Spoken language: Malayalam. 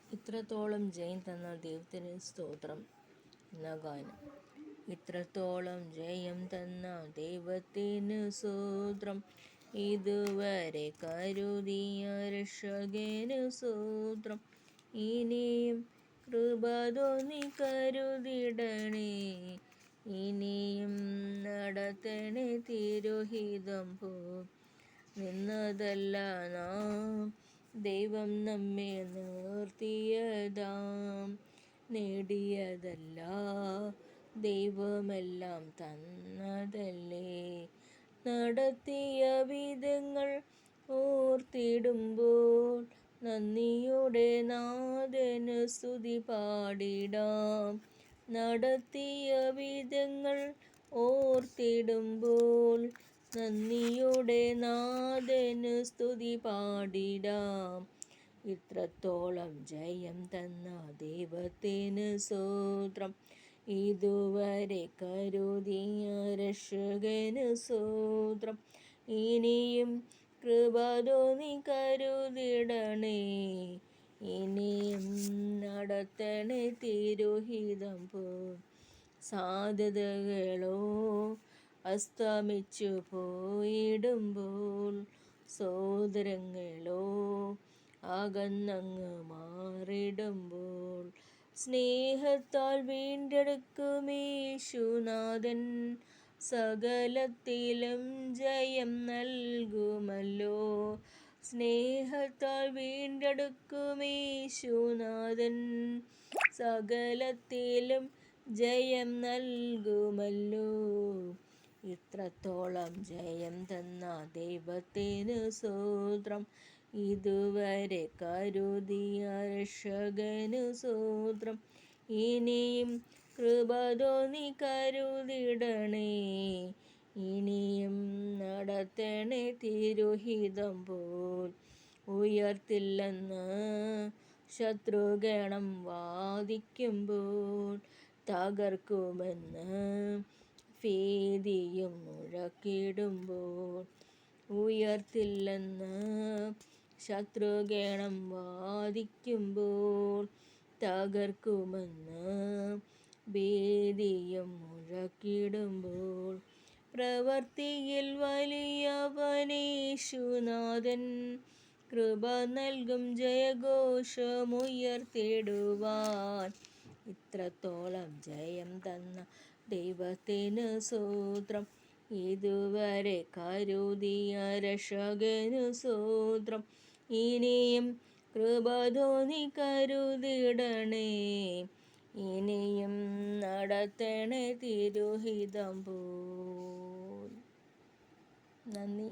ഇത്രത്തോളം ജയം തന്ന ദൈവത്തിന് സ്തോത്രം എന്ന ഗാനം. ഇത്രത്തോളം ജയം തന്ന ദൈവത്തിന് സ്തോത്രം, ഇതുവരെ കരുതിയ രക്ഷകന് സ്തോത്രം. ഇനിയും കൃപ തോന്നി കരുതിടണേ, ഇനിയും നടത്തണേ തിരുഹിതം പോ. നിന്നതല്ല നാം, ദൈവം നമ്മെ നിർത്തിയതാം. നേടിയതല്ല, ദൈവമെല്ലാം തന്നതല്ലേ. നടത്തിയ വിധങ്ങൾ ഓർത്തിടുമ്പോൾ നന്ദിയുടെ നാഥന് സ്തുതി പാടിടാം. നടത്തിയ വിധങ്ങൾ ഓർത്തിടുമ്പോൾ നന്ദിയുടെ നാഥന് സ്തുതി പാടിടാം. ഇത്രത്തോളം ജയം തന്ന ദൈവത്തിന് സ്തോത്രം, ഇതുവരെ കരുതിയ രക്ഷകന് സ്തോത്രം. ഇനിയും കൃപ തോന്നി കരുതിടണേ, ഇനിയും നടത്തണേ തിരുഹിതം പോ. സാധ്യതകളോ അസ്തമിച്ചു പോയിടുമ്പോൾ, സോദരങ്ങളോ അകന്നങ്ങ് മാറിടുമ്പോൾ, സ്നേഹത്താൽ വീണ്ടെടുക്കും യേശുനാഥൻ സകലത്തിലും ജയം നൽകുമല്ലോ. സ്നേഹത്താൽ വീണ്ടെടുക്കും യേശുനാഥൻ സകലത്തിലും ജയം നൽകുമല്ലോ. ഇത്രത്തോളം ജയം തന്ന ദൈവത്തിന് സ്തോത്രം, ഇതുവരെ കരുതിയ രക്ഷകന് സ്തോത്രം. ഇനിയും കൃപ തോന്നി കരുതിടണേ, ഇനിയും നടത്തണേ തിരുഹിതം പോൽ. ഉയർത്തില്ലെന്ന് ശത്രുഗണം വാദിക്കുമ്പോൾ, തകർക്കുമെന്ന് ഭീതിയും മുഴക്കിടുമ്പോൾ, ഉയർത്തില്ലെന്ന് ശത്രുഗണം വാദിക്കുമ്പോൾ, തകർക്കുമെന്ന് ഭീതിയും മുഴക്കിടുമ്പോൾ, പ്രവൃത്തിയിൽ വലിയവനേശുനാഥൻ കൃപ നൽകും ജയഘോഷമുയർത്തിടുവാൻ. ഇത്രത്തോളം ജയം തന്ന ദൈവത്തിന് സ്തോത്രം, ഇതുവരെ കരുതിയ രക്ഷകന് സ്തോത്രം. ഇനിയും കൃപ തോന്നി കരുതിടണേ, ഇനിയും നടത്തണേ തിരുഹിതം പോൽ. നന്ദി.